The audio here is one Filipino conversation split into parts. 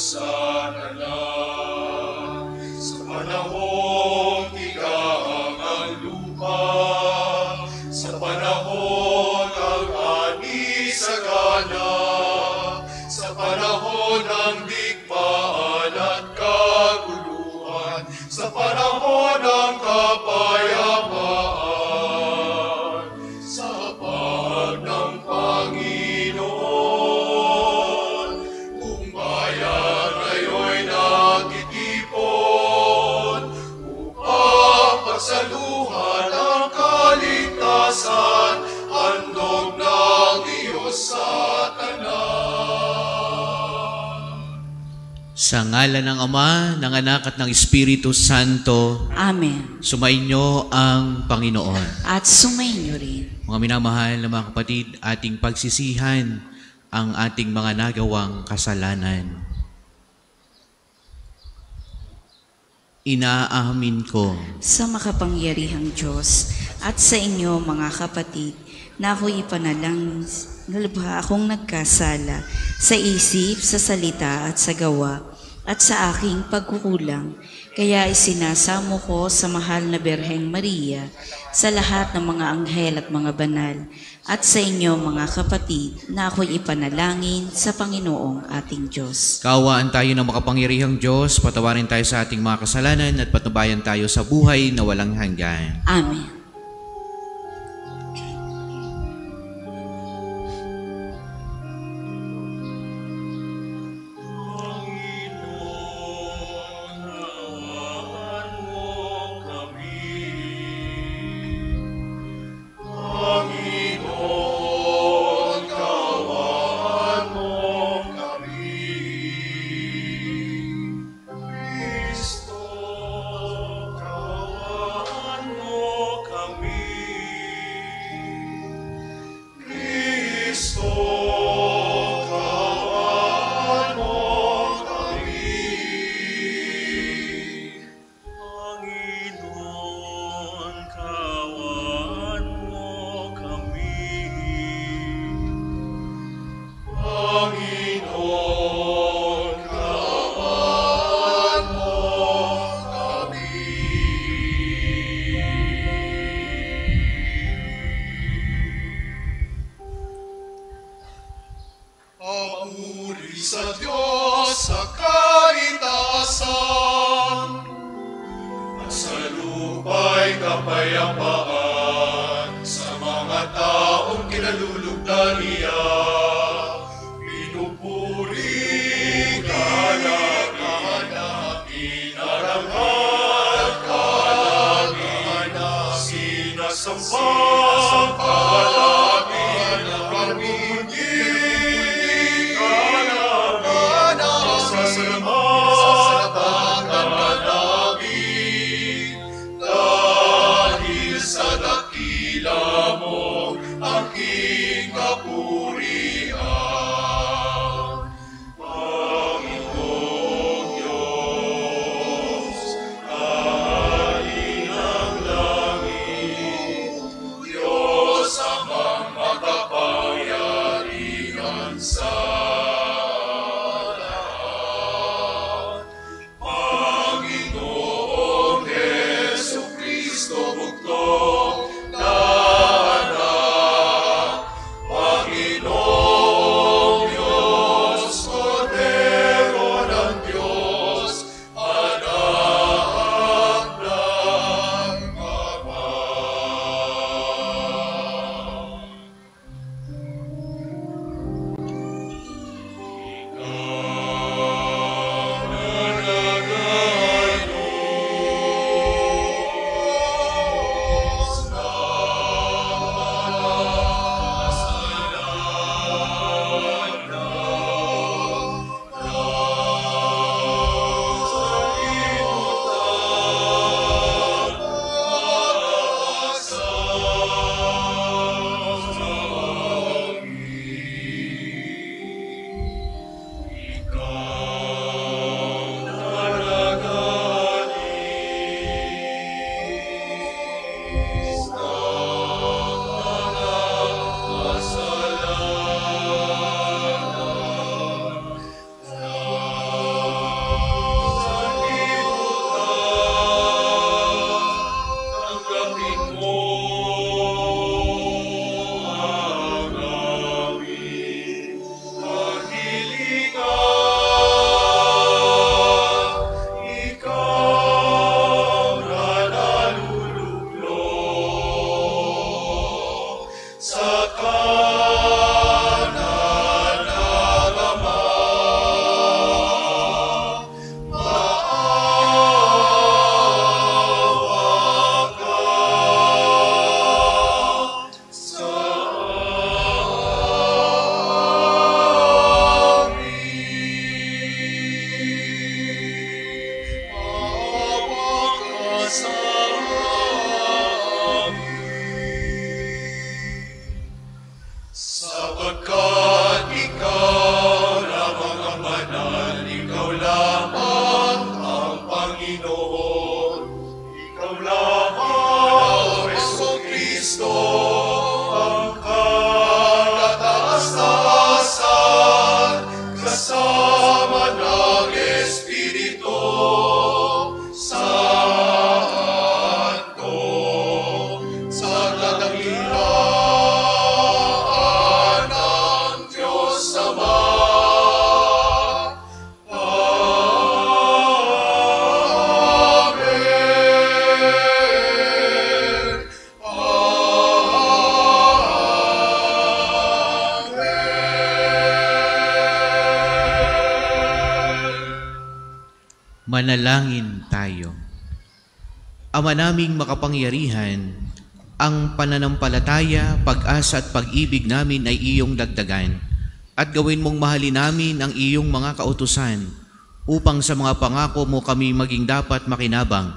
sana sa panahong tigang ang lupa, sa panahon ng ani sa gana, sa panahon ng digmaan at kaguluhan, sa panahon ng kapayapaan, sa hapag ng Panginoon, kung bayan ngayon'y nagtitipon upang pagsaluhan ang kaligtasan, handog ng Diyos sa Sa ngalan ng Ama, ng Anak at ng Espiritu Santo. Amen. Sumainyo ang Panginoon. At sumainyo rin. Mga minamahal na mga kapatid, ating pagsisihan ang ating mga nagawang kasalanan. Inaamin ko Sa makapangyarihang Diyos at sa inyo mga kapatid, na ako'y ipanalangin na lubha akong nagkasala sa isip, sa salita at sa gawa at sa aking pagkukulang. Kaya isinasamo ko sa mahal na Birheng Maria, sa lahat ng mga anghel at mga banal, at sa inyo mga kapatid, na ako'y ipanalangin sa Panginoong ating Diyos. Kaawaan tayo ng makapangyarihang Diyos, patawarin tayo sa ating mga kasalanan at patnubayan tayo sa buhay na walang hanggan. Amen. sa Diyos sa kaitaasan, at sa lupa'y kapayapaan sa mga taong kinalulugdan niya. Pinupuri ka na inarangal ka na sinasamba ka namin ang hindi ka namin sasalamatan ka namin dahil sa dakila mo aking kapurihan. Panginoong Diyos, Hari ng langit, Diyos amang makapangyarihan sa lahat. Maawa ka sa sapagkat ikaw lamang ang banal, ikaw lamang ang Panginoon, ikaw lamang, Jesucristo, ang kataas-taasan, kasama ng Espiritu Santo, sa katangian ng Diyos Ama. Amen. Manalangin tayo. Ama naming makapangyarihan, ang pananampalataya, pag-asa at pag-ibig namin ay iyong dagdagan at gawin mong mahalin namin ang iyong mga kautusan upang sa mga pangako mo kami maging dapat makinabang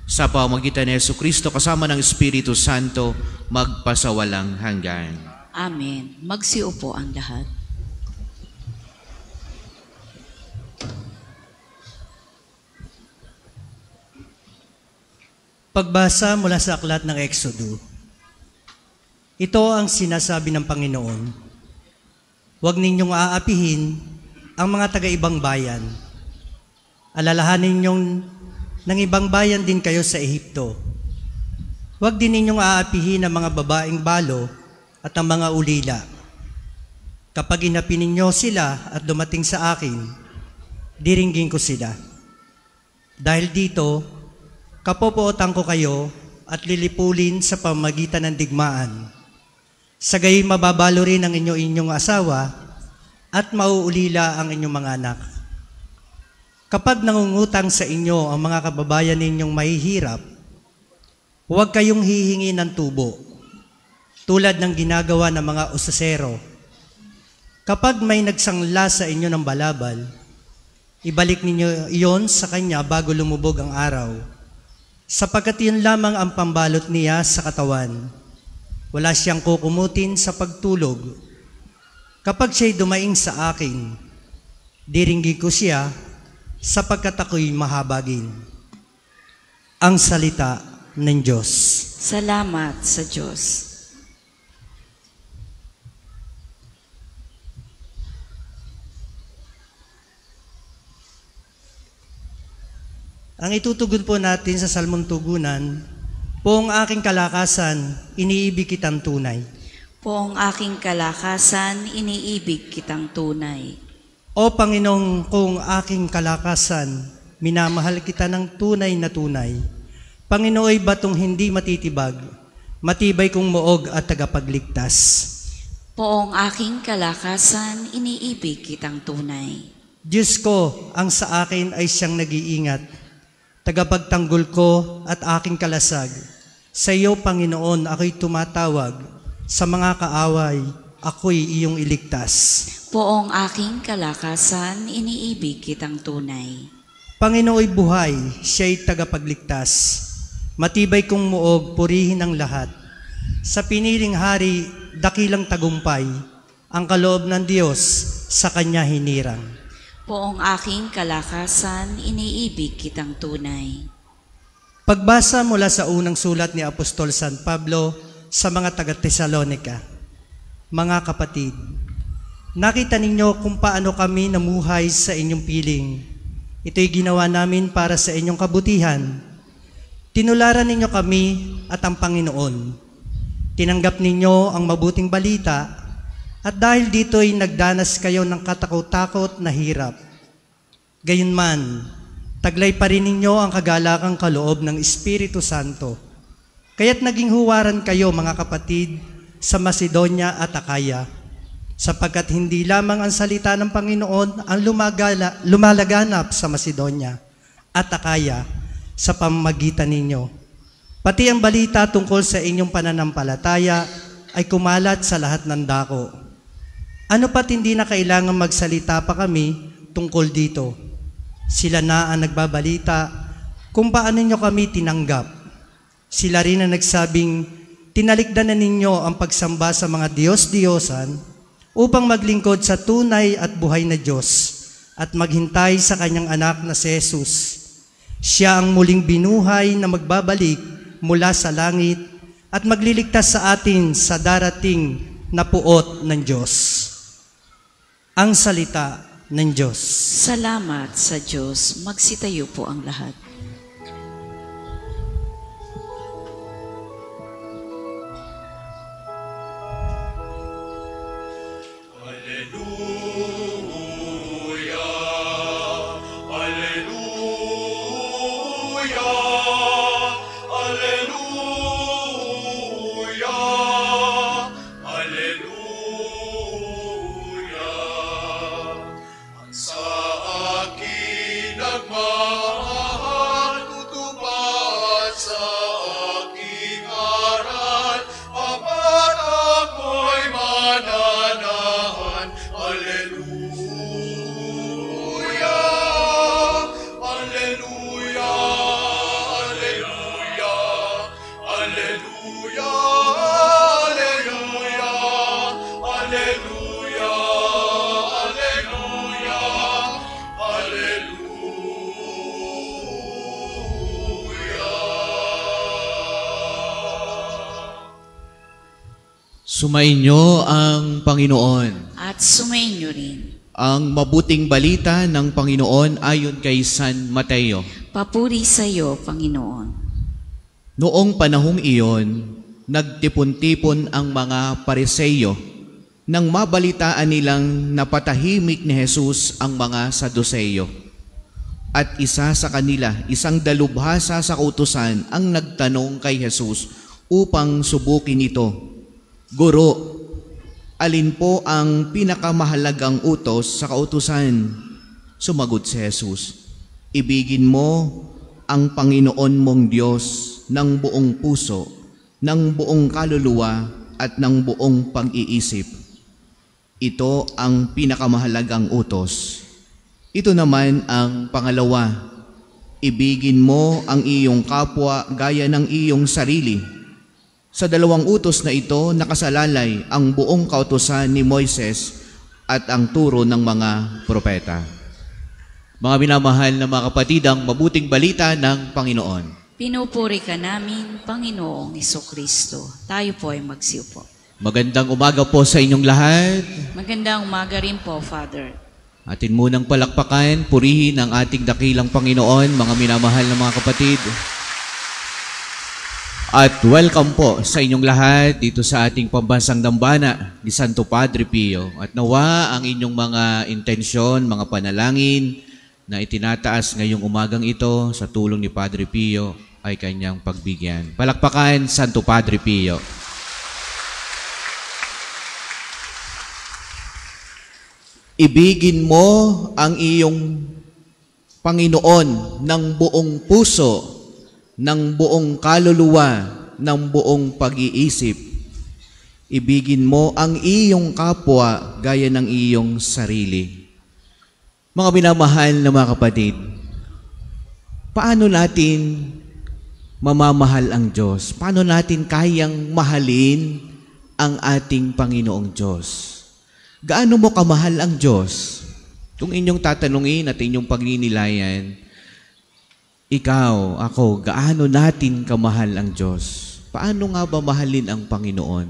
sa pamamagitan ni Jesucristo kasama ng Espiritu Santo magpasawalang hanggan. Amen. Magsiupo ang lahat. Pagbasa mula sa aklat ng Exodo. Ito ang sinasabi ng Panginoon. Huwag ninyong aapihin ang mga taga-ibang bayan. Alalahanin ninyong ng ibang bayan din kayo sa Ehipto. Huwag din ninyong aapihin ang mga babaeng balo at ang mga ulila. Kapag inapi ninyo sila at dumating sa akin, diringgin ko sila. Dahil dito, kapopootan ko kayo at lilipulin sa pamamagitan ng digmaan. Sa gayon mababalo rin ang inyong asawa at mauulila ang inyong mga anak. Kapag nangungutang sa inyo ang mga kababayan ninyong mahihirap, huwag kayong hihingi ng tubo, tulad ng ginagawa ng mga usasero. Kapag may nagsangla sa inyo ng balabal, ibalik ninyo iyon sa kanya bago lumubog ang araw, sapagkat yun lamang ang pambalot niya sa katawan. Wala siyang kukumutin sa pagtulog. Kapag siya'y dumaing sa akin, diringgin ko siya, sapagkat ako'y mahabagin. Ang salita ng Diyos. Salamat sa Diyos. Ang itutugon po natin sa Salmong Tugunan, Poong aking kalakasan, iniibig kitang tunay. Poong aking kalakasan, iniibig kitang tunay. O Panginoong kung aking kalakasan, minamahal kita ng tunay na tunay. Panginooy batong hindi matitibag, matibay kong muog at tagapagligtas. Poong aking kalakasan, iniibig kitang tunay. Diyos ko, ang sa akin ay siyang nag-iingat, tagapagtanggol ko at aking kalasag. Sa iyo, Panginoon, ako'y tumatawag. Sa mga kaaway, ako'y iyong iligtas. Poong aking kalakasan, iniibig kitang tunay. Panginooy buhay, siya'y tagapagligtas. Matibay kong muog, purihin ang lahat. Sa piniling hari, dakilang tagumpay. Ang kaloob ng Diyos, sa Kanya hinirang. Poong aking kalakasan, iniibig kitang tunay. Pagbasa mula sa unang sulat ni Apostol San Pablo sa mga taga-Tesalonica. Mga kapatid, nakita ninyo kung paano kami namuhay sa inyong piling. Ito'y ginawa namin para sa inyong kabutihan. Tinularan ninyo kami at ang Panginoon. Tinanggap ninyo ang mabuting balita at dahil dito'y nagdanas kayo ng katakot-takot na hirap. Gayunman, taglay pa rin ninyo ang kagalakang kaloob ng Espiritu Santo. Kaya't naging huwaran kayo, mga kapatid, sa Macedonia at Akaya, sapagkat hindi lamang ang salita ng Panginoon ang lumalaganap sa Macedonia at Akaya sa pamamagitan ninyo. Pati ang balita tungkol sa inyong pananampalataya ay kumalat sa lahat ng dako. Ano pat hindi na kailangan magsalita pa kami tungkol dito? Sila na ang nagbabalita kung paano nyo kami tinanggap. Sila rin ang nagsabing, tinalikdan na ninyo ang pagsamba sa mga Diyos-Diyosan upang maglingkod sa tunay at buhay na Diyos at maghintay sa kanyang anak na si Jesus. Siya ang muling binuhay na magbabalik mula sa langit at magliligtas sa atin sa darating na puot ng Diyos. Ang salita ng Diyos. Salamat sa Diyos. Magsitayo po ang lahat. Sumainyo ang Panginoon. At sumainyo rin. Ang mabuting balita ng Panginoon ayon kay San Mateo. Papuri sa iyo, Panginoon. Noong panahong iyon, nagtipon-tipon ang mga Pariseyo nang mabalitaan nilang napatahimik ni Jesus ang mga Saduseyo. At isa sa kanila, isang dalubhasa sa kautusan, ang nagtanong kay Jesus upang subukin ito. Guro, alin po ang pinakamahalagang utos sa kautusan? Sumagot si Jesus, ibigin mo ang Panginoon mong Diyos ng buong puso, ng buong kaluluwa at ng buong pag-iisip. Ito ang pinakamahalagang utos. Ito naman ang pangalawa, ibigin mo ang iyong kapwa gaya ng iyong sarili. Sa dalawang utos na ito, nakasalalay ang buong kautusan ni Moises at ang turo ng mga propeta. Mga minamahal na mga kapatid, ang mabuting balita ng Panginoon. Pinupuri ka namin, Panginoong Hesukristo. Tayo po ay magsiupo. Magandang umaga po sa inyong lahat. Magandang umaga rin po, Father. Atin munang palakpakan, purihin ang ating dakilang Panginoon, mga minamahal na mga kapatid. At welcome po sa inyong lahat dito sa ating pambansang dambana ni Santo Padre Pio. At nawa ang inyong mga intensyon, mga panalangin na itinataas ngayong umagang ito sa tulong ni Padre Pio ay kanyang pagbigyan. Palakpakan, Santo Padre Pio. Ibigin mo ang iyong Panginoon ng buong puso, ng buong kaluluwa, ng buong pag-iisip. Ibigin mo ang iyong kapwa gaya ng iyong sarili. Mga minamahal na mga kapatid, paano natin mamamahal ang Diyos? Paano natin kayang mahalin ang ating Panginoong Diyos? Gaano mo kamahal ang Diyos? Kung inyong tatanungin at inyong pagninilayan, ikaw, ako, gaano natin kamahal ang Diyos? Paano nga ba mahalin ang Panginoon?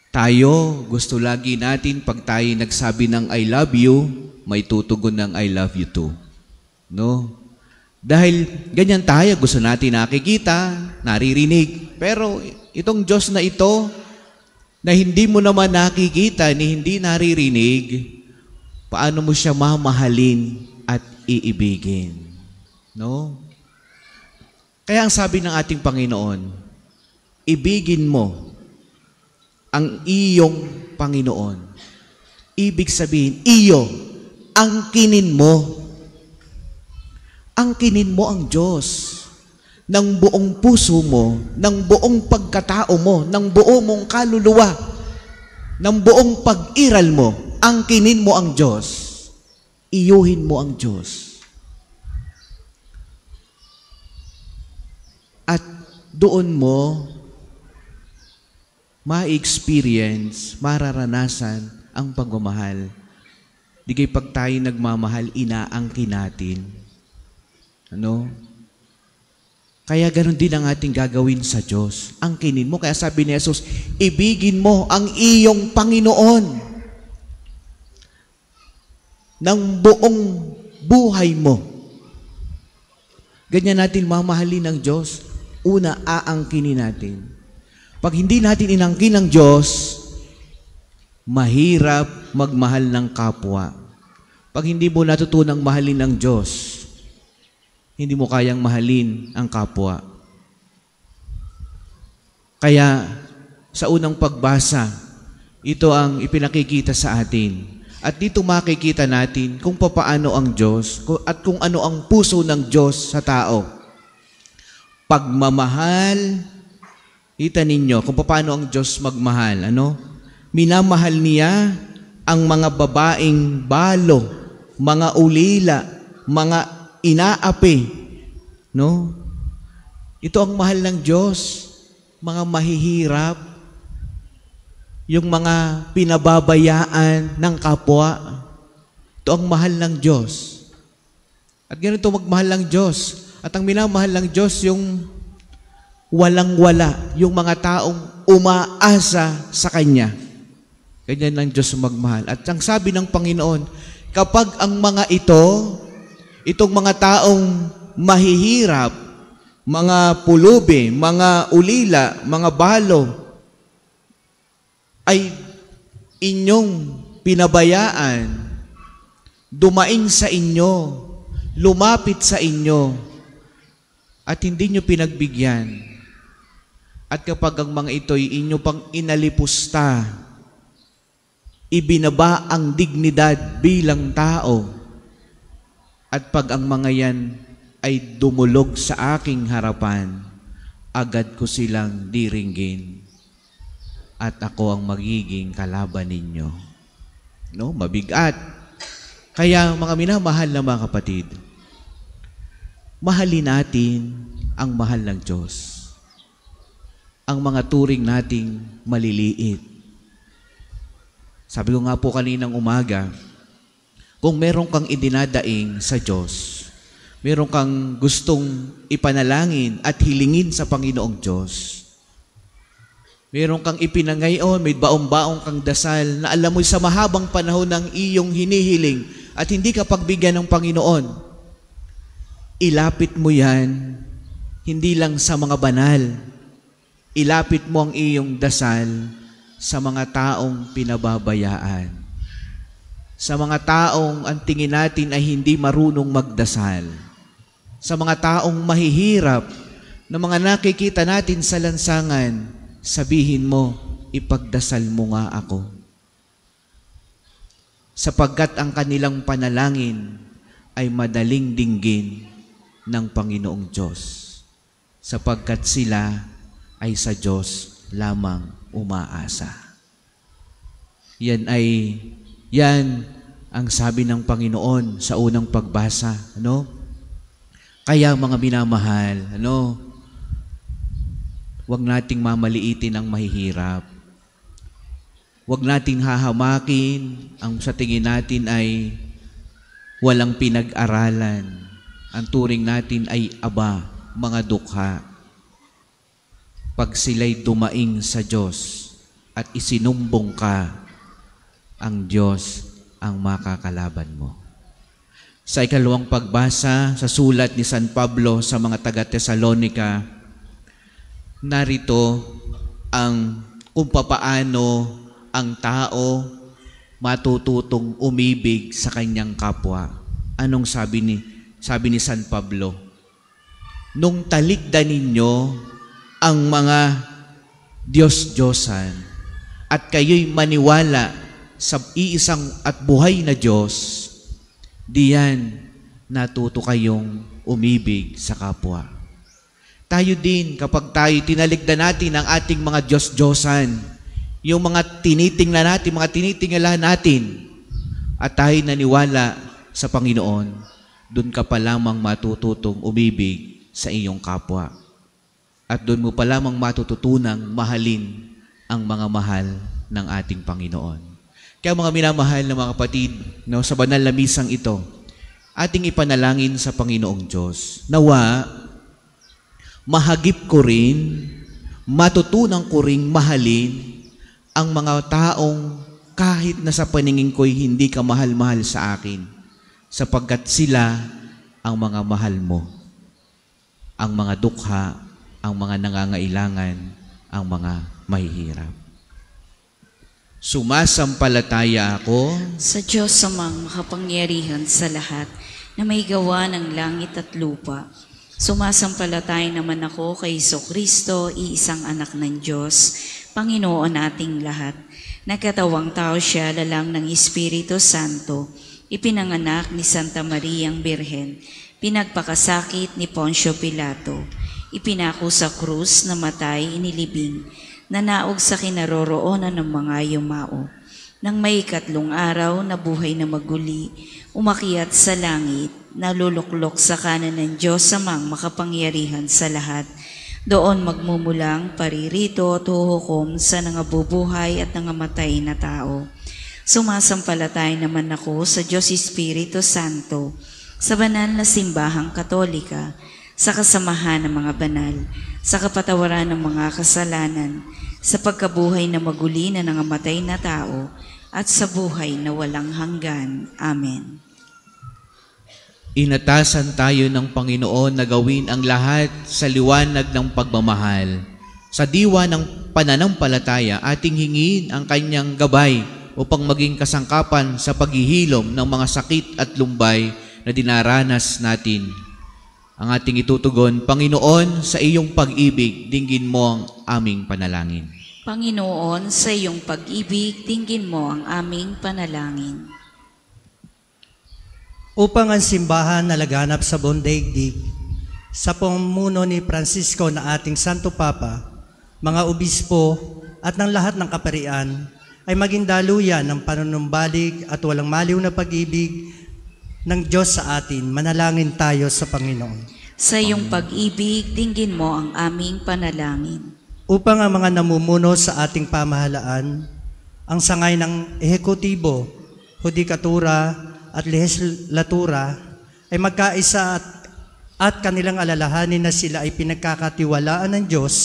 Tayo, gusto lagi natin pag tayo nagsabi ng I love you, may tutugon ng I love you too. No? Dahil ganyan tayo, gusto natin nakikita, naririnig. Pero itong Diyos na ito, na hindi mo naman nakikita, ni hindi naririnig, paano mo siya mamahalin at iibigin? No? Kaya ang sabi ng ating Panginoon, ibigin mo ang iyong Panginoon. Ibig sabihin, iyo, angkinin mo. Angkinin mo ang Diyos ng buong puso mo, ng buong pagkatao mo, ng buong mong kaluluwa, ng buong pag-iral mo. Angkinin mo ang Diyos. Iyuhin mo ang Diyos. At doon mo ma-experience, mararanasan ang pagmamahal. Di kay pag tayo nagmamahal, inaangkin natin. Ano? Kaya ganun din ang ating gagawin sa Diyos. Angkinin mo. Kaya sabi ni Jesus, ibigin mo ang iyong Panginoon ng buong buhay mo. Ganyan natin mamahalin ng Diyos. Una, aangkinin natin. Pag hindi natin inangkin ng Diyos, mahirap magmahal ng kapwa. Pag hindi mo natutunang mahalin ng Diyos, hindi mo kayang mahalin ang kapwa. Kaya, sa unang pagbasa, ito ang ipinakikita sa atin. At dito makikita natin kung paano ang Diyos at kung ano ang puso ng Diyos sa tao. Pagmamahal, kita ninyo kung paano ang Diyos magmahal. Ano? Minamahal niya ang mga babaeng balo, mga ulila, mga inaapi, no? Ito ang mahal ng Diyos, mga mahihirap, yung mga pinababayaan ng kapwa. Ito ang mahal ng Diyos. At ganito magmahal ng Diyos. At ang minamahal ng Diyos, yung walang-wala, yung mga taong umaasa sa Kanya. Ganyan ng Diyos magmahal. At ang sabi ng Panginoon, kapag ang mga itong mga taong mahihirap, mga pulubi, mga ulila, mga balo, ay inyong pinabayaan, dumaing sa inyo, lumapit sa inyo, at hindi nyo pinagbigyan. At kapag ang mga ito'y inyo pang inalipusta, ibinaba ang dignidad bilang tao, at pag ang mga yan ay dumulog sa aking harapan, agad ko silang diringgin at ako ang magiging kalaban ninyo. No? Mabigat. Kaya mga minamahal na mga kapatid, mahalin natin ang mahal ng Diyos. Ang mga turing nating maliliit. Sabi ko nga po kaninang umaga, kung meron kang idinadaing sa Diyos, meron kang gustong ipanalangin at hilingin sa Panginoong Diyos, meron kang ipinangayon, may baong-baong kang dasal na alam mo sa mahabang panahon ng iyong hinihiling at hindi ka pagbigyan ng Panginoon, ilapit mo yan, hindi lang sa mga banal, ilapit mo ang iyong dasal sa mga taong pinababayaan. Sa mga taong ang tingin natin ay hindi marunong magdasal. Sa mga taong mahihirap na mga nakikita natin sa lansangan, sabihin mo, ipagdasal mo nga ako. Sapagkat ang kanilang panalangin ay madaling dinggin ng Panginoong Diyos. Sapagkat sila ay sa Diyos lamang umaasa. Yan ang sabi ng Panginoon sa unang pagbasa, ano? Kaya mga minamahal, ano? Huwag nating mamaliitin ang mahihirap. Huwag nating hahamakin ang sa tingin natin ay walang pinag-aralan. Ang turing natin ay aba, mga dukha. Pag sila'y dumaing sa Diyos at isinumbong ka, ang Diyos ang makakalaban mo. Sa ikalawang pagbasa sa sulat ni San Pablo sa mga taga-Tesalonica, narito ang kung papaano ang tao matututong umibig sa kanyang kapwa. Anong sabi ni San Pablo? Nung talikdan ninyo ang mga Diyos-Diyosan at kayo'y maniwala sa iisang at buhay na Diyos, diyan natuto kayong umibig sa kapwa. Tayo din, kapag tayo tinaligdan natin ang ating mga Diyos-Diyosan, yung mga tinitingnan natin, mga tinitingala natin, at tayo naniwala sa Panginoon, dun ka pa lamang matututong umibig sa iyong kapwa. At doon mo pa lamang matututunang mahalin ang mga mahal ng ating Panginoon. Kaya mga minamahal na mga kapatid, no, sa banal na misang ito, ating ipanalangin sa Panginoong Diyos. Nawa, mahagip ko rin, matutunan ko rin mahalin ang mga taong kahit na sa paningin ko'y hindi ka mahal-mahal sa akin, sapagkat sila ang mga mahal mo, ang mga dukha, ang mga nangangailangan, ang mga mahihirap. Sumasampalataya ako Sa Diyos amang makapangyarihan sa lahat na may gawa ng langit at lupa. Sumasampalataya naman ako kay Jesucristo, iisang anak ng Diyos, Panginoon nating lahat. Nagkatawang tao siya lalang ng Espiritu Santo, ipinanganak ni Santa Mariang Birhen, pinagpakasakit ni Poncio Pilato, ipinako sa krus, namatay, inilibing, nanaog sa kinaroroonan ng mga yumao. Nang may ikatlong araw na buhay na maguli, umakyat sa langit, naluluklok sa kanan ng Diyos amang makapangyarihan sa lahat. Doon magmumulang paririto at huhukom sa nangabubuhay at nangamatay na tao. Sumasampalatay naman ako sa Diyos Espiritu Santo, sa banal na simbahang Katolika, sa kasamahan ng mga banal, sa kapatawaran ng mga kasalanan, sa pagkabuhay na maguli na nangamatay na tao, at sa buhay na walang hanggan. Amen. Inatasan tayo ng Panginoon na gawin ang lahat sa liwanag ng pagmamahal. Sa diwa ng pananampalataya, ating hingin ang kanyang gabay upang maging kasangkapan sa paghihilom ng mga sakit at lumbay na dinaranas natin. Ang ating itutugon, Panginoon, sa iyong pag-ibig, dinggin mo ang aming panalangin. Panginoon, sa iyong pag-ibig, dinggin mo ang aming panalangin. Upang ang simbahan na laganap sa buong daigdig, sa pamumuno ni Francisco na ating Santo Papa, mga obispo at ng lahat ng kaparian, ay maging daluyan ng panunumbalik at walang maliw na pag-ibig ng Diyos sa atin. Manalangin tayo sa Panginoon. Sa iyong pag-ibig, dinggin mo ang aming panalangin. Upang ang mga namumuno sa ating pamahalaan, ang sangay ng ehekutibo, hudikatura at lehislatura ay magkaisa at kanilang alalahanin na sila ay pinagkakatiwalaan ng Diyos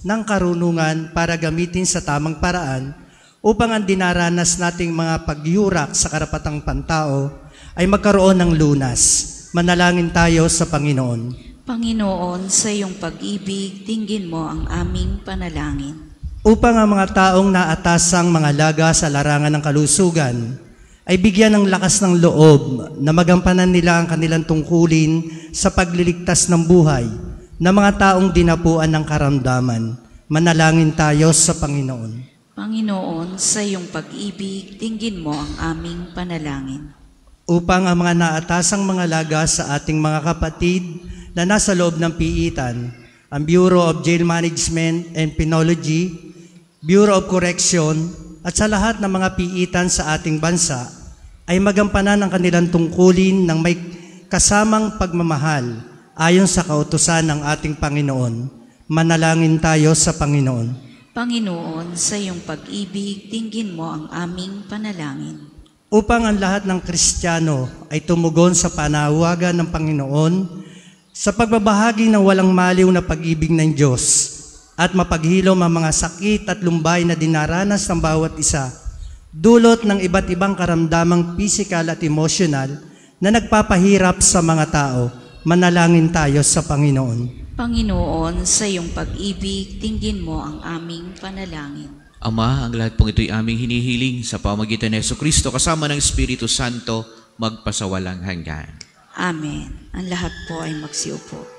ng karunungan para gamitin sa tamang paraan upang ang dinaranas nating mga pagyurak sa karapatang pantao ay magkaroon ng lunas. Manalangin tayo sa Panginoon. Panginoon, sa iyong pag-ibig, dinggin mo ang aming panalangin. Upang ang mga taong naatasang mga laga sa larangan ng kalusugan ay bigyan ng lakas ng loob na magampanan nila ang kanilang tungkulin sa pagliligtas ng buhay ng mga taong dinapuan ng karamdaman. Manalangin tayo sa Panginoon. Panginoon, sa iyong pag-ibig, dinggin mo ang aming panalangin. Upang ang mga naatasang mga laga sa ating mga kapatid na nasa loob ng piitan, ang Bureau of Jail Management and Penology, Bureau of Correction, at sa lahat ng mga piitan sa ating bansa, ay magampanan ang kanilang tungkulin ng may kasamang pagmamahal ayon sa kautusan ng ating Panginoon. Manalangin tayo sa Panginoon. Panginoon, sa iyong pag-ibig, dinggin mo ang aming panalangin. Upang ang lahat ng Kristiyano ay tumugon sa panawagan ng Panginoon sa pagbabahagi ng walang maliw na pag-ibig ng Diyos at mapaghilom ang mga sakit at lumbay na dinaranas ng bawat isa, dulot ng iba't ibang karamdamang pisikal at emosyonal na nagpapahirap sa mga tao. Manalangin tayo sa Panginoon. Panginoon, sa iyong pag-ibig, dinggin mo ang aming panalangin. Ama, ang lahat pong ito'y aming hinihiling sa pamagitan ni Jesucristo kasama ng Espiritu Santo magpasawalang hanggan. Amen. Ang lahat po ay magsiupo.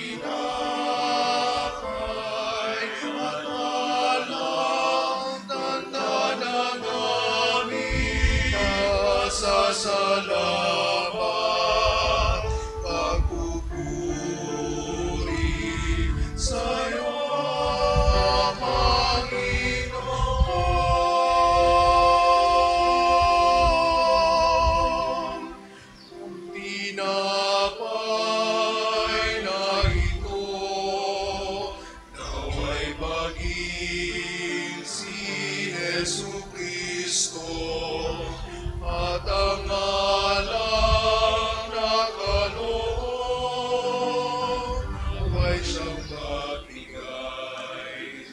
Inakay at pasasalamat, pagpupuri sa'yo, Panginoon. Ang tinapay na ito, naway maging si Jesucristo, at ang alang na kaloob ay siyang magbigay.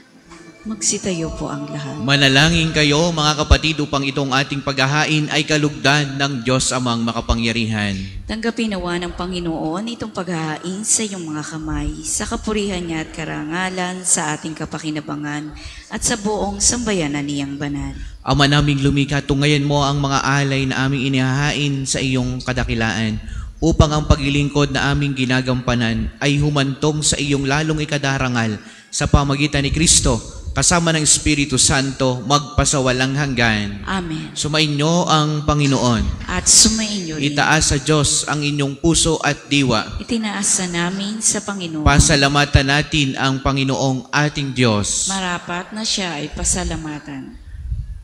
Magsitayo po ang lahat. Manalangin kayo mga kapatid upang itong ating paghahain ay kalugdan ng Diyos Amang makapangyarihan. Tanggapin nawa ng Panginoon itong paghahain sa iyong mga kamay, sa kapurihan niya at karangalan, sa ating kapakinabangan, at sa buong sambayanan niyang banal. Ama naming lumikha, tungayan mo ang mga alay na aming inihahain sa iyong kadakilaan, upang ang paglilingkod na aming ginagampanan ay humantong sa iyong lalong ikadarangal sa pamagitan ni Kristo, kasama ng Espiritu Santo, magpasawalang hanggan. Amen. Sumainyo ang Panginoon. At sumainyo rin. Itaas sa Diyos ang inyong puso at diwa. Itinaasa namin sa Panginoon. Pasalamatan natin ang Panginoong ating Diyos. Marapat na siya ay pasalamatan.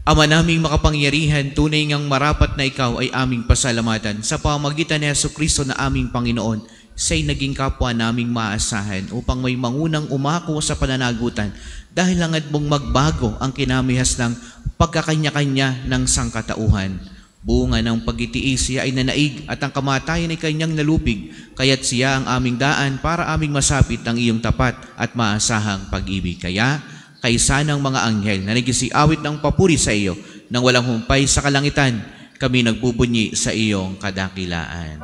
Ama naming makapangyarihan, tunay ngang marapat na ikaw ay aming pasalamatan sa pamagitan ni Jesucristo na aming Panginoon, siya'y naging kapwa naming maasahan upang may mangunang umako sa pananagutan dahil langad mong magbago ang kinamihas ng pagkakanya-kanya ng sangkatauhan. Bunga ng pagitiis siya ay nanaig at ang kamatayan ay kanyang nalupig, kaya't siya ang aming daan para aming masapit ang iyong tapat at maasahang pag-ibig. Kaya, kaysa ng mga anghel na nagisiawit ng papuri sa iyo nang walang humpay sa kalangitan, kami nagbubunyi sa iyong kadakilaan.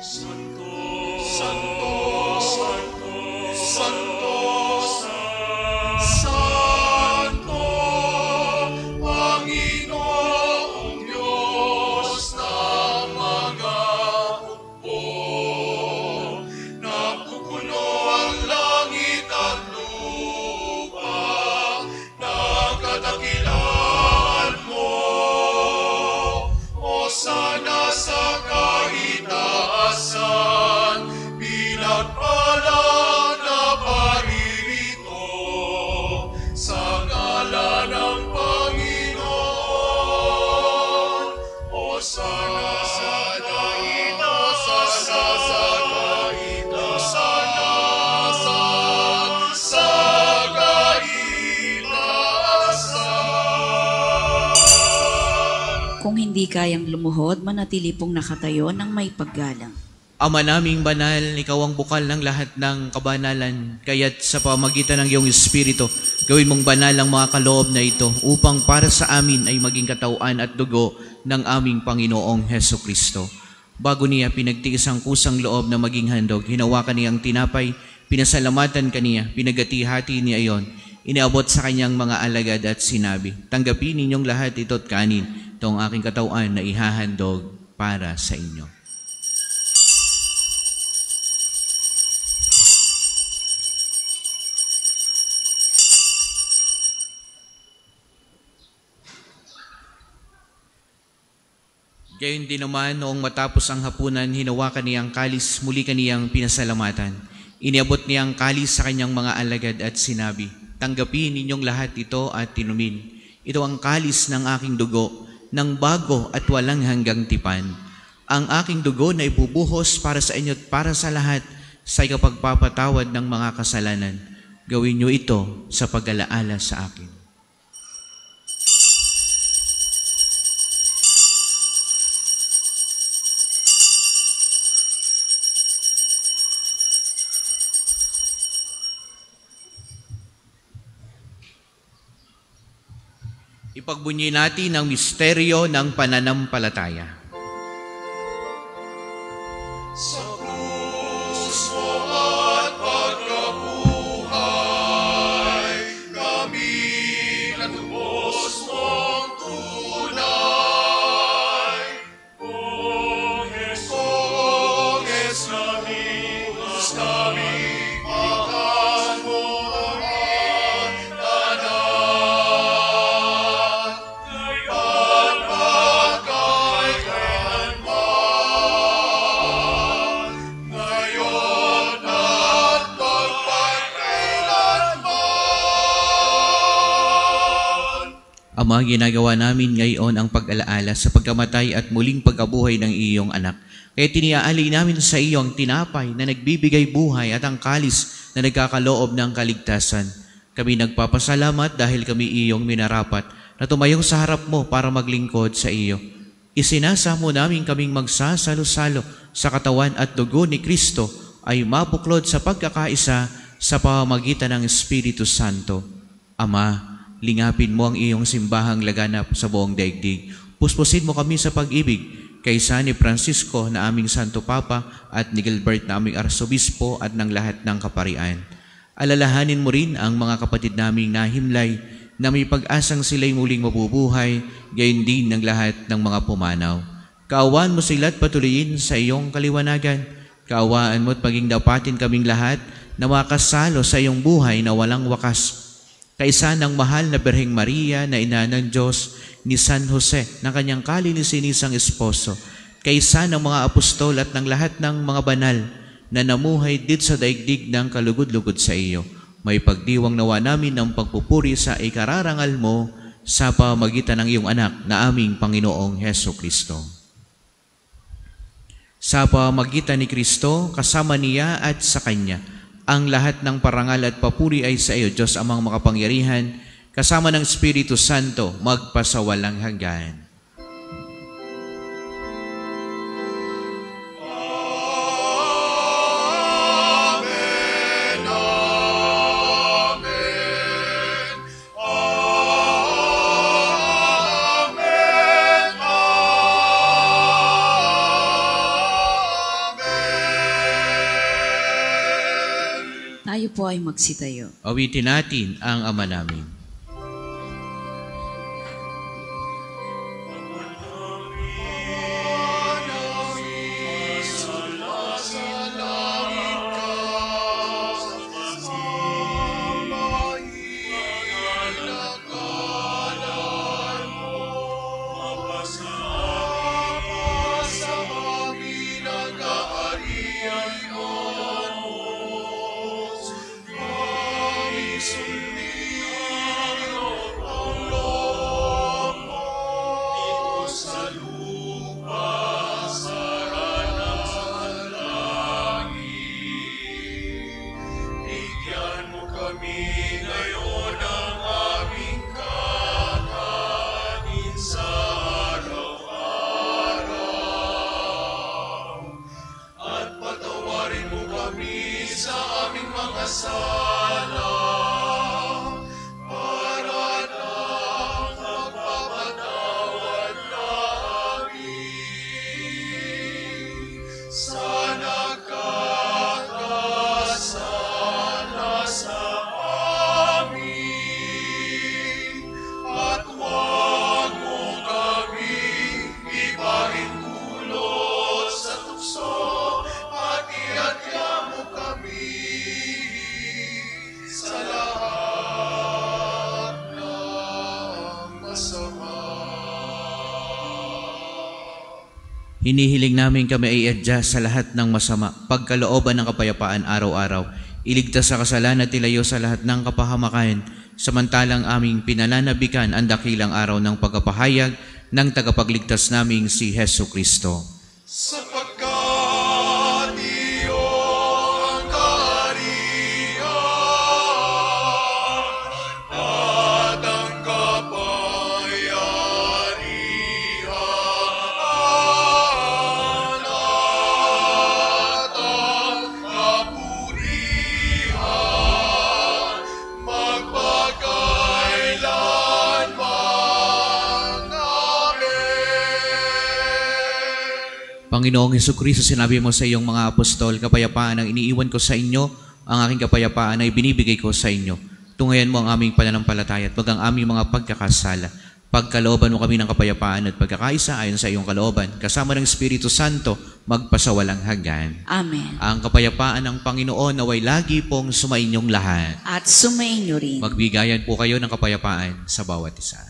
Santo, Santo, Santo, Santo, Santo, Panginoong Diyos ng mga hukbo. Napupuno ang langit at lupa ng kadakilaan mo. Hosana sa kaitaasan, pinagpala na paririto sa ngalan ng Panginoon. Hosana sa kaitaasan, sa kaitaasan. Kung hindi kayang lumuhod, manatili pong nakatayo ng may paggalang. Ama naming banal, ikaw ang bukal ng lahat ng kabanalan, kaya't sa pamagitan ng iyong Espiritu, gawin mong banal ang mga kaloob na ito upang para sa amin ay maging katawan at dugo ng aming Panginoong Hesukristo. Bago niya pinagtiis ang kusang loob na maging handog, hinawakan niya ang tinapay, pinasalamatan kaniya, pinagati-hati niya iyon, iniabot sa kanyang mga alagad at sinabi, tanggapin ninyong lahat ito't kanin, ito ang aking katawan na ihahandog para sa inyo. Gayon din naman, noong matapos ang hapunan, hinawakan niya ang kalis, muli kaniyang pinasalamatan. Iniabot niya ang kalis sa kanyang mga alagad at sinabi, tanggapin ninyong lahat ito at tinumin. Ito ang kalis ng aking dugo, ng bago at walang hanggang tipan. Ang aking dugo na ibubuhos para sa inyo at para sa lahat sa ikapagpapatawad ng mga kasalanan. Gawin niyo ito sa pag-alaala sa akin. Ipagbunyi natin ang misteryo ng pananampalataya. Sa krus mo at pagkabuhay, kami natubos mong tunay. O Jesus, nami, Ama, ginagawa namin ngayon ang pag-alaala sa pagkamatay at muling pagkabuhay ng iyong anak. Kaya tiniaalay namin sa iyo ang tinapay na nagbibigay buhay at ang kalis na nagkakaloob ng kaligtasan. Kami nagpapasalamat dahil kami iyong minarapat na tumayo sa harap mo para maglingkod sa iyo. Isinasamo namin kaming magsasalo-salo sa katawan at dugo ni Kristo ay mabuklod sa pagkakaisa sa pamamagitan ng Espiritu Santo. Ama, lingapin mo ang iyong simbahang laganap sa buong daigdig. Puspusin mo kami sa pag-ibig kaysa ni Francisco na aming Santo Papa at ni Gilbert na aming Arsobispo at ng lahat ng kaparian. Alalahanin mo rin ang mga kapatid naming nahimlay na may pag-asang sila'y muling mabubuhay, gayon din ng lahat ng mga pumanaw. Kaawaan mo sila't patuloyin sa iyong kaliwanagan. Kaawaan mo at maging dapatin kaming lahat na makasalo sa iyong buhay na walang wakas. Kaisa ng mahal na Birheng Maria na ina ng Diyos, ni San Jose na kanyang kalilisinisang esposo, kaisa ng mga apostol at ng lahat ng mga banal na namuhay dit sa daigdig ng kalugod-lugod sa iyo. May pagdiwang nawa namin ng pagpupuri sa ikararangal mo sa pamamagitan ng iyong anak na aming Panginoong Heso Kristo. Sa pamamagitan ni Kristo, kasama niya at sa Kanya, ang lahat ng parangal at papuri ay sa iyo, Diyos amang makapangyarihan, kasama ng Espiritu Santo, magpasawalang hanggan. Tayo po ay magsitayo. Awitin natin ang Ama namin. Hinihiling namin kami ay adjust sa lahat ng masama, pagkalooban ng kapayapaan araw-araw, iligtas sa kasalanan at ilayo sa lahat ng kapahamakan, samantalang aming pinananabikan ang dakilang araw ng pagkapahayag ng tagapagligtas naming si Heso Kristo. Sapagkat iyo ang kaharian at ang kapayarihan at ang kapurihan magpakailanman. Amen. Panginoong Hesukristo, sinabi mo sa iyong mga apostol, kapayapaan ang iniiwan ko sa inyo, ang aking kapayapaan ay binibigay ko sa inyo. Tungayan mo ang aming pananampalataya at wag ang aming mga pagkakasala. Pagkalooban mo kami ng kapayapaan at pagkakaisa ayon sa iyong kalooban, kasama ng Espiritu Santo, magpasawalang hanggan. Amen. Ang kapayapaan ng Panginoon naway lagi pong sumainyong lahat. At sumainyo rin. Magbigayan po kayo ng kapayapaan sa bawat isa.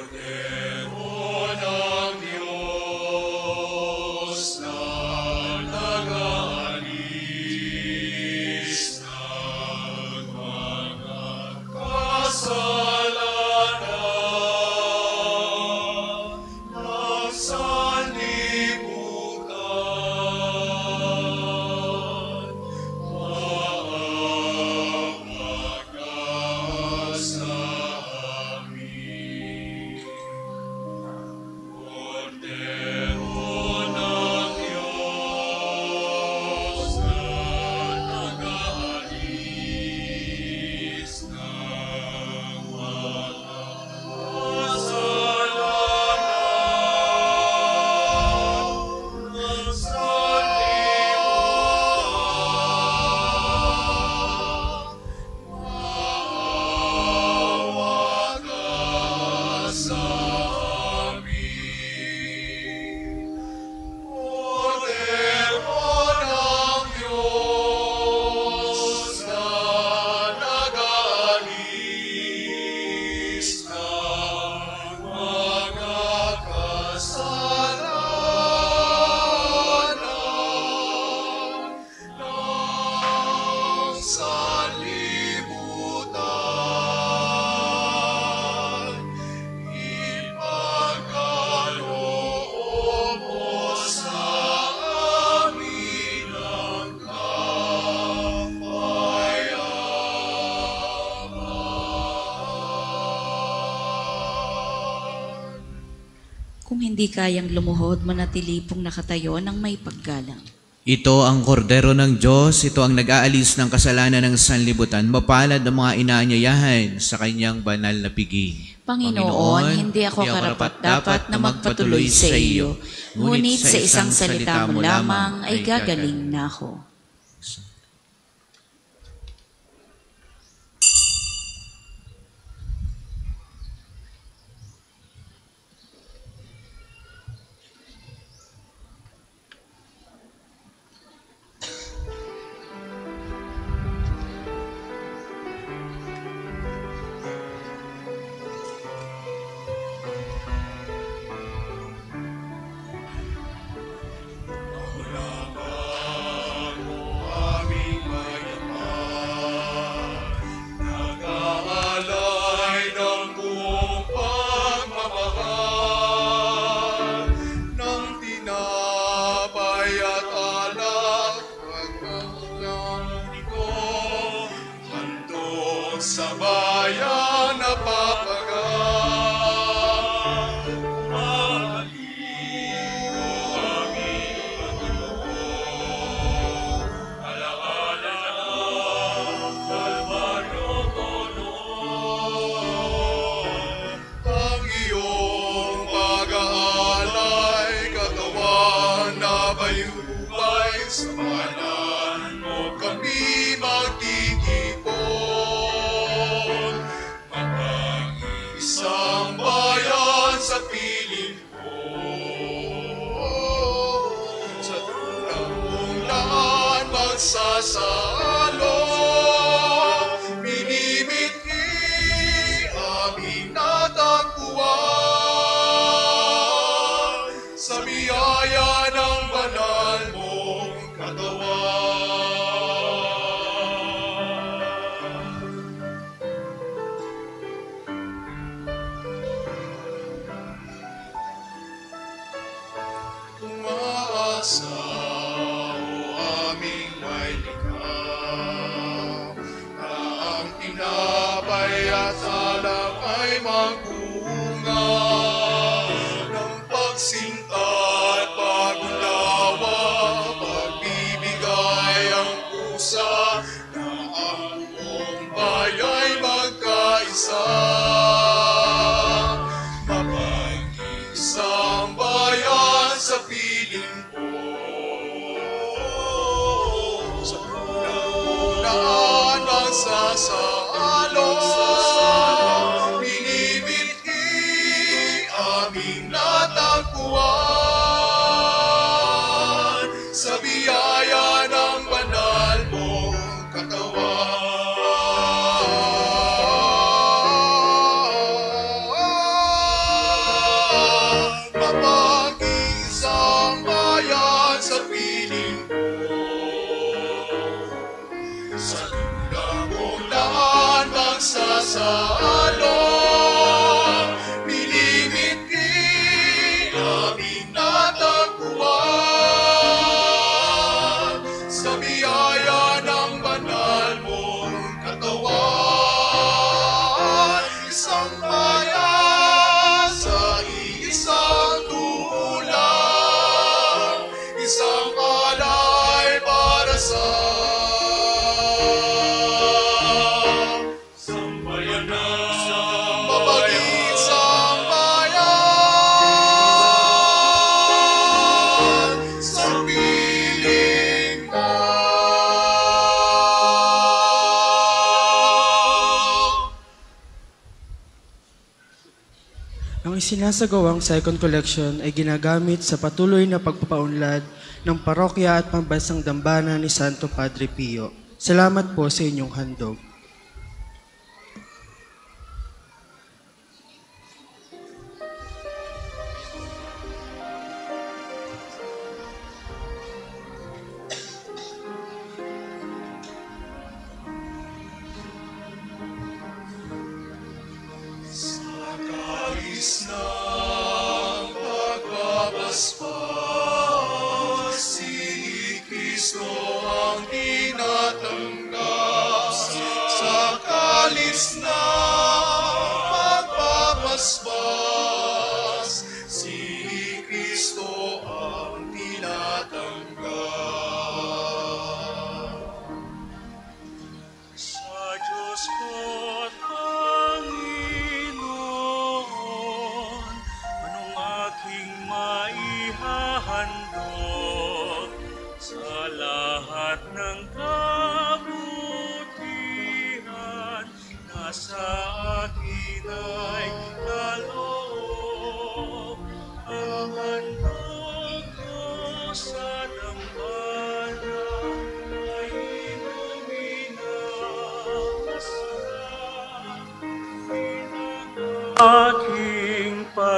Cordero ng Diyos, hindi kayang lumuhod, manatili pong nakatayo ng may paggalang. Ito ang kordero ng Diyos, ito ang nag-aalis ng kasalanan ng sanlibutan. Mapalad ang mga inaanyayahan sa kanyang banal na pigi. Panginoon, hindi ako karapat-dapat na magpatuloy sa iyo, ngunit sa isang salita mo lamang ay gagaling na ako. Nag-aalay ng buong pagmamahal ng tinapay at alak, pagmamahal ko, handog sa bayan na papagal. Maligo aming Panginoon, alaala ng Kalbaryo ko noon. Ang iyong pag-aalay, katawan na bayubay, sa banan mo kami magtitipon. Isang bayan sa piling ko, sa tunang daan magsasalo, minimithi aming natagpuan sa biyaya ng banal mong katawan. Umaasa o aming may likha, na ang tinapay at alak ay magbunga ng pagsinta at pagulawa, pagbibigay ang pusa, na ang buong baya'y magkaisa. Mapag-isang bayan sa piling ko, sa unang magsasalo, binibigti aming natagpuan sa biyaya ng banal mong katawan. Mapag-isang bayan sa piling ko, sa dulang mong daan magsasalo, binibigti aming natagpuan sa biyaya ng banal mong katawan. Isang bayan sa isang tulang, isang alay para sa sambayanan. Mapag-isang bayan sa piling mo. Ang isinasagawang second collection ay ginagamit sa patuloy na pagpapaunlad ng parokya at pambansang dambana ni Santo Padre Pio. Salamat po sa inyong handog. Sa kalis ng pagbabasbas, si Kristo ang tinatanggap. Sa kalis ng pagbabasbas, si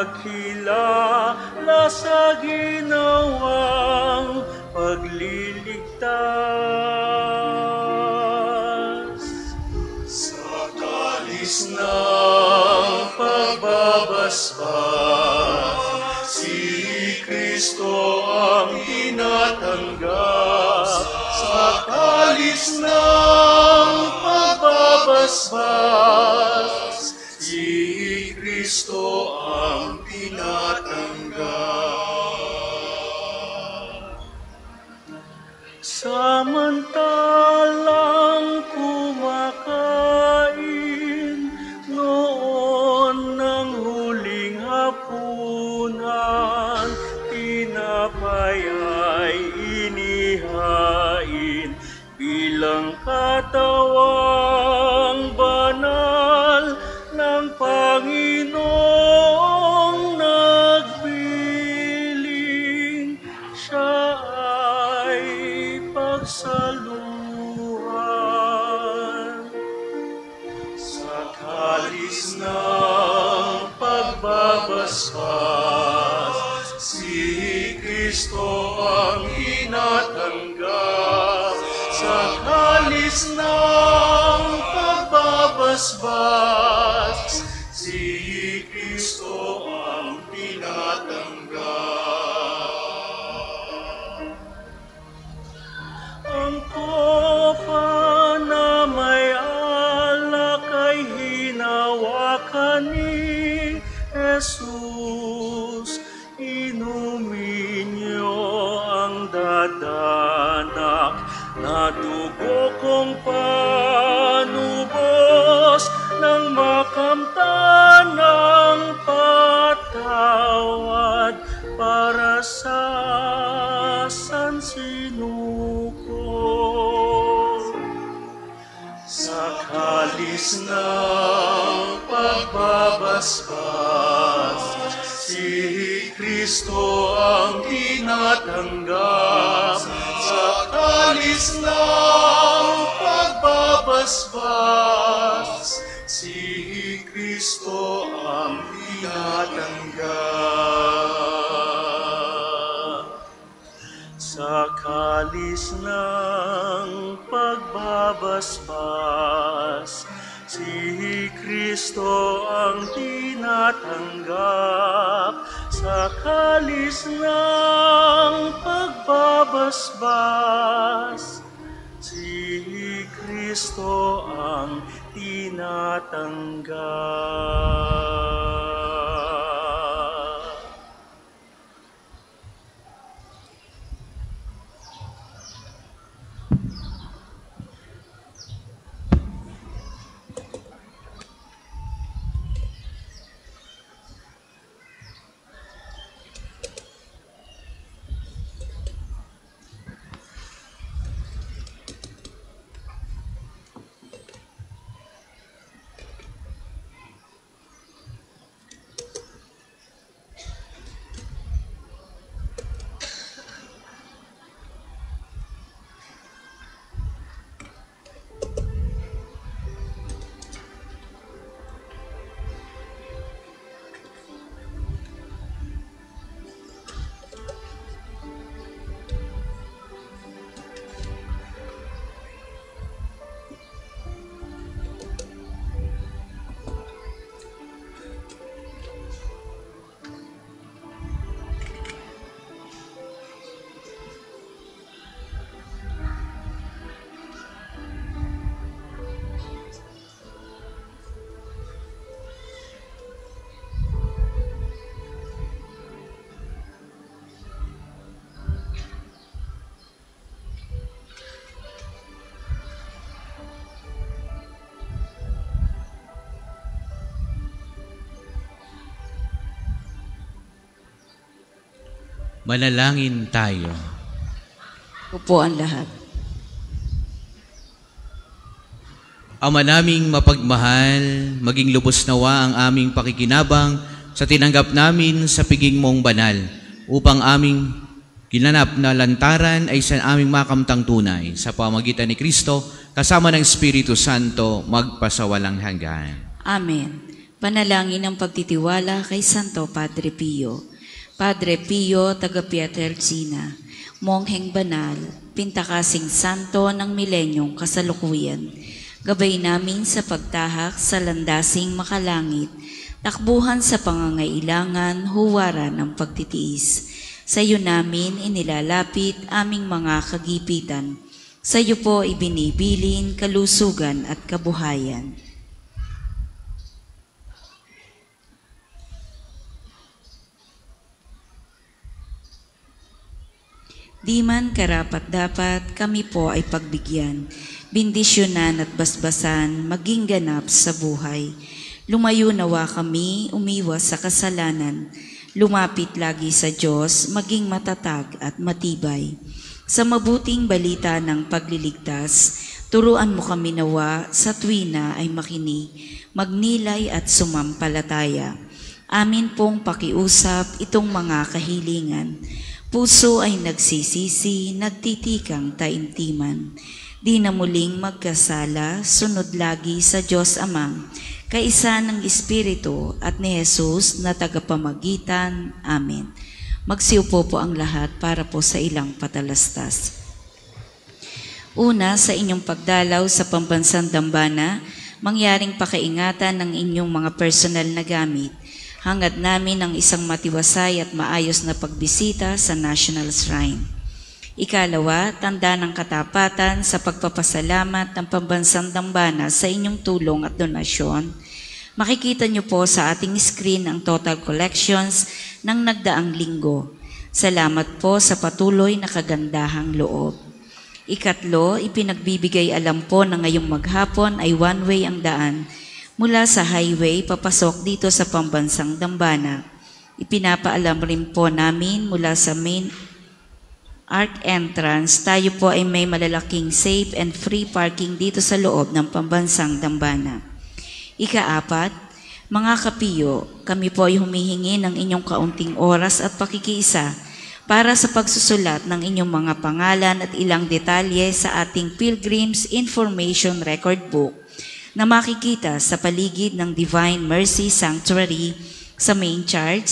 magkilala sa ginawang pagliligtas. Sa kalis ng pagbabasbas, si Kristo ang tinatanggap. Sa kalis ng pagbabasbas, si Kristo ang tinatanggap. Samantalang kumakain noon ng huling hapunan, tinapay ay inihain bilang katawang banal ng Panginoong nagpiling. Siya ay pagsaluhan. Sa kalis ng pagbabasbas, si Kristo ang tinatanggap. Sa kalis ng pagbabasbas, si Kristo ang tinatanggap. Ang kopa na may alak ay hinawakan ni Jesus. Inumin niyo ang dadanak na dugo kong panubos nang makamtan ng patawad para sa sansinuko. Sa kalis ng pagbabasbas, si Kristo ang tinatanggap. Sa kalis ng pagbabasbas, si Kristo ang tinatanggap. Sa kalis ng pagbabasbas, si Kristo ang tinatanggap. Sa kalis ng pagbabasbas, si Kristo ang tinatanggap. Manalangin tayo. Upo ang lahat. Ama naming mapagmahal, maging lubos nawa ang aming pakikinabang sa tinanggap namin sa piging mong banal, upang aming ginanap na lantaran ay sa aming makamtang tunay sa pamagitan ni Kristo kasama ng Espiritu Santo magpasawalang hanggan. Amen. Panalangin ng pagtitiwala kay Santo Padre Pio. Padre Pio, taga Pietrelcina, mongheng banal, pintakasing santo ng milenyong kasalukuyan, gabay namin sa pagtahak sa landasing makalangit, takbuhan sa pangangailangan, huwaran ng pagtitiis. Sa iyo namin inilalapit aming mga kagipitan. Sa iyo po ibinibilin kalusugan at kabuhayan. Di man karapat-dapat kami po ay pagbigyan, bindisyonan at basbasan, maging ganap sa buhay. Lumayo nawa kami, umiwas sa kasalanan, lumapit lagi sa Diyos, maging matatag at matibay. Sa mabuting balita ng pagliligtas, turuan mo kami nawa sa tuwina ay makinig, magnilay at sumampalataya. Amin pong pakiusap itong mga kahilingan. Puso ay nagsisisi, nagtitikang taimtiman. Di na muling magkasala, sunod lagi sa Diyos Amang, kaisa ng Espiritu at ni Jesus na tagapamagitan. Amen. Magsiupo po ang lahat para po sa ilang patalastas. Una, sa inyong pagdalaw sa pambansang dambana, mangyaring pakaingatan ng inyong mga personal na gamit. Hangad namin ang isang matiwasay at maayos na pagbisita sa National Shrine. Ikalawa, tanda ng katapatan sa pagpapasalamat ng pambansang dambana sa inyong tulong at donasyon. Makikita niyo po sa ating screen ang total collections ng nagdaang linggo. Salamat po sa patuloy na kagandahang loob. Ikatlo, ipinagbibigay alam po na ngayong maghapon ay one-way ang daan mula sa highway papasok dito sa pambansang dambana. Ipinapaalam rin po namin mula sa main arc entrance, tayo po ay may malalaking safe and free parking dito sa loob ng pambansang dambana. Ikaapat, mga kapiyo, kami po ay humihingi ng inyong kaunting oras at pakikiisa para sa pagsusulat ng inyong mga pangalan at ilang detalye sa ating Pilgrim's Information Record Book na makikita sa paligid ng Divine Mercy Sanctuary, sa main church,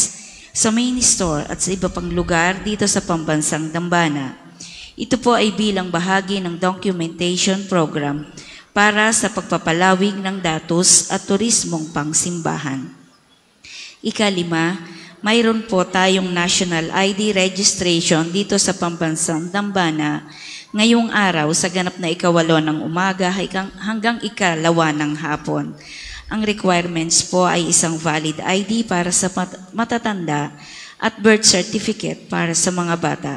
sa main store at sa iba pang lugar dito sa pambansang dambana. Ito po ay bilang bahagi ng documentation program para sa pagpapalawig ng datos at turismong pangsimbahan. Ikalima, mayroon po tayong national ID registration dito sa pambansang dambana ngayong araw sa ganap na 8 ng umaga hanggang 12 ng hapon. Ang requirements po ay isang valid ID para sa matatanda at birth certificate para sa mga bata.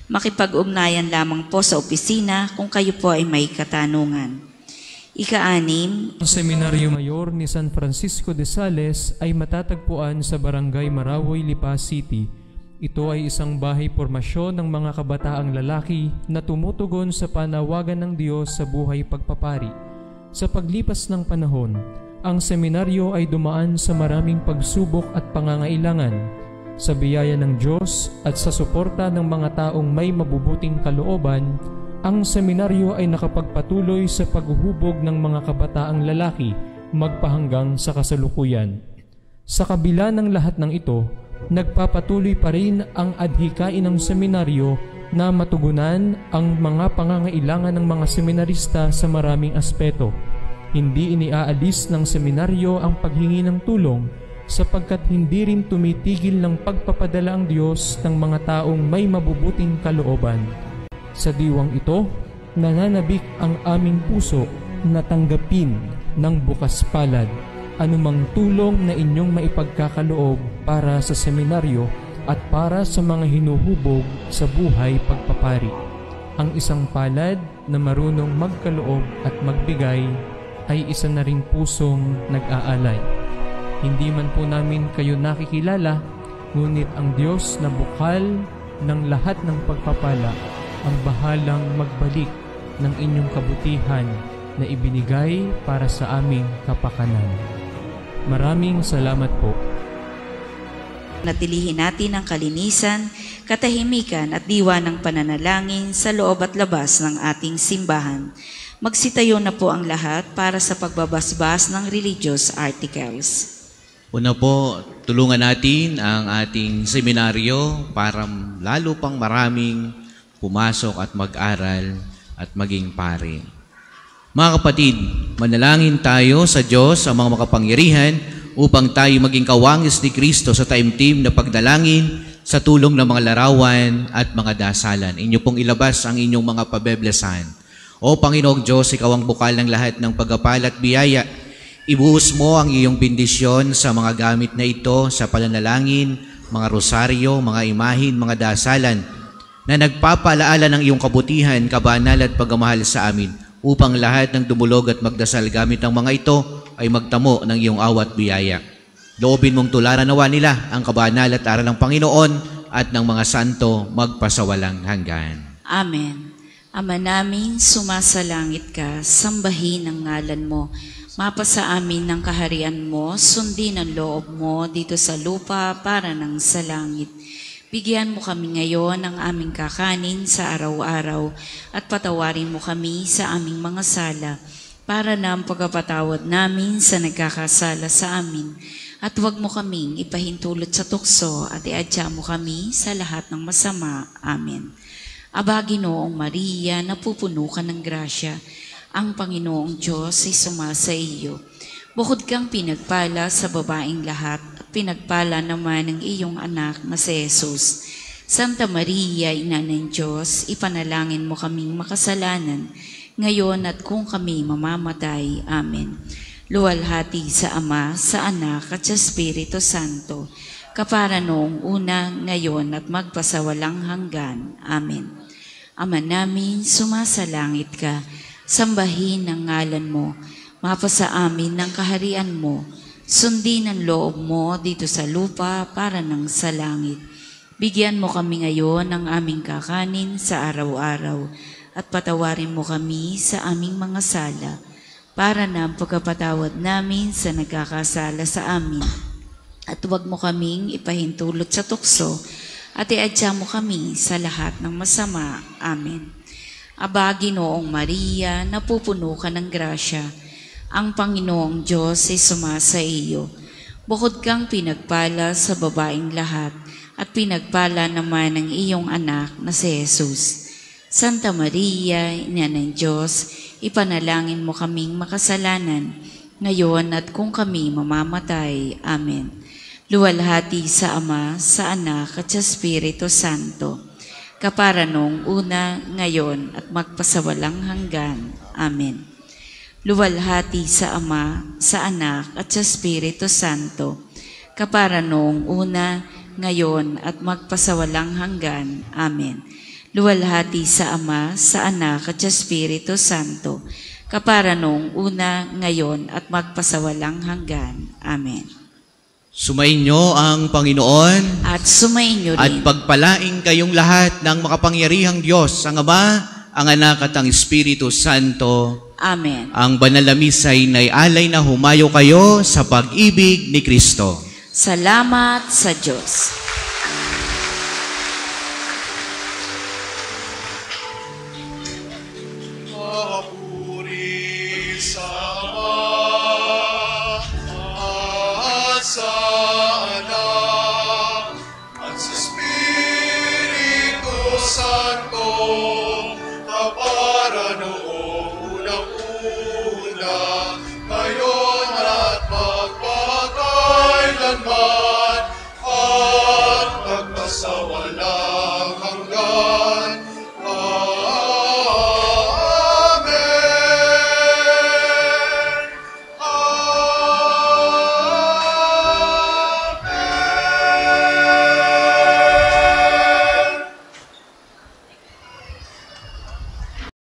Makipag-ugnayan lamang po sa opisina kung kayo po ay may katanungan. Ika-6, Ang Seminaryo Mayor ni San Francisco de Sales ay matatagpuan sa Barangay Marawoy, Lipa City. Ito ay isang bahay pormasyon ng mga kabataang lalaki na tumutugon sa panawagan ng Diyos sa buhay pagpapari. Sa paglipas ng panahon, ang seminaryo ay dumaan sa maraming pagsubok at pangangailangan. Sa biyaya ng Diyos at sa suporta ng mga taong may mabubuting kalooban, ang seminaryo ay nakapagpatuloy sa paghuhubog ng mga kabataang lalaki magpahanggang sa kasalukuyan. Sa kabila ng lahat ng ito, nagpapatuloy pa rin ang adhikain ng seminaryo na matugunan ang mga pangangailangan ng mga seminarista sa maraming aspeto. Hindi iniaalis ng seminaryo ang paghingi ng tulong sapagkat hindi rin tumitigil ng pagpapadala ang Diyos ng mga taong may mabubuting kalooban. Sa diwang ito, nananabik ang aming puso na tanggapin ng bukas palad anumang tulong na inyong maipagkakaloob para sa seminaryo at para sa mga hinuhubog sa buhay pagpapari. Ang isang palad na marunong magkaloob at magbigay ay isa na ring pusong nag-aalay. Hindi man po namin kayo nakikilala, ngunit ang Diyos na bukal ng lahat ng pagpapala ang bahalang magbalik ng inyong kabutihan na ibinigay para sa aming kapakanan. Maraming salamat po. Natilihin natin ang kalinisan, katahimikan at diwa ng pananalangin sa loob at labas ng ating simbahan. Magsitayo na po ang lahat para sa pagbabasbas ng religious articles. Una po, tulungan natin ang ating seminaryo para lalo pang maraming pumasok at mag-aral at maging pari. Mga kapatid, manalangin tayo sa Diyos, sa mga makapangyarihan, upang tayo maging kawangis ni Kristo sa taimtim na pagdalangin sa tulong ng mga larawan at mga dasalan. Inyo pong ilabas ang inyong mga pabeblesan. O Panginoong Diyos, Ikaw ang bukal ng lahat ng pagpapala at biyaya. Ibuhos mo ang iyong bendisyon sa mga gamit na ito sa pananalangin, mga rosaryo, mga imahin, mga dasalan na nagpapaalaala ng iyong kabutihan, kabanal at pagmamahal sa amin upang lahat ng dumulog at magdasal gamit ng mga ito ay magtamo ng iyong awat biyaya. Loobin mong tularan nawa nila ang kabanal at aral ng Panginoon at ng mga santo magpasawalang hanggan. Amen. Ama namin, sumasalangit ka, sambahin ang ngalan mo. Mapasa amin ng kaharian mo, sundin ang loob mo dito sa lupa para nang sa langit. Bigyan mo kami ngayon ng aming kakanin sa araw-araw at patawarin mo kami sa aming mga sala para na ang pagkapatawad namin sa nagkakasala sa amin. At huwag mo kaming ipahintulot sa tukso at iadya mo kami sa lahat ng masama. Amen. Aba, Ginoong Maria, napupuno ka ng grasya. Ang Panginoong Diyos ay sumasa iyo. Bukod kang pinagpala sa babaeng lahat at pinagpala naman ng iyong anak na si Jesus. Santa Maria, Ina ng Diyos, ipanalangin mo kaming makasalanan, ngayon at kung kami mamamatay. Amen. Luwalhati sa Ama, sa Anak at sa Espiritu Santo, kapara noong una, ngayon at magpasawalang hanggan. Amen. Ama namin, sumasalangit ka, sambahin ang ngalan mo, mapasa amin ng kaharian mo, sundin ang loob mo dito sa lupa para nang sa langit. Bigyan mo kami ngayon ng aming kakanin sa araw-araw at patawarin mo kami sa aming mga sala para na ang pagkapatawad namin sa nagkakasala sa amin. At huwag mo kaming ipahintulot sa tukso at iadya mo kami sa lahat ng masama. Amen. Aba, Ginoong Maria, napupuno ka ng grasya. Ang Panginoong Diyos ay sumasa iyo. Bukod kang pinagpala sa babaeng lahat at pinagpala naman ng iyong anak na si Jesus. Santa Maria, Ina ng Diyos, ipanalangin mo kaming makasalanan, ngayon at kung kami mamamatay. Amen. Luwalhati sa Ama, sa Anak at sa Espiritu Santo, kapara noong una, ngayon, at magpasawalang hanggan. Amen. Luwalhati sa Ama, sa Anak, at sa Espiritu Santo, kapara noong una, ngayon, at magpasawalang hanggan. Amen. Luwalhati sa Ama, sa Anak, at sa Espiritu Santo, kapara noong una, ngayon, at magpasawalang hanggan. Amen. Sumainyo ang Panginoon At sumainyo at rin. pagpalaing kayong lahat ng makapangyarihang Diyos, ang Ama, ang Anak at ang Espiritu Santo. Amen. Ang banal na misa ay naialay na humayo kayo sa pag-ibig ni Kristo. Salamat sa Diyos.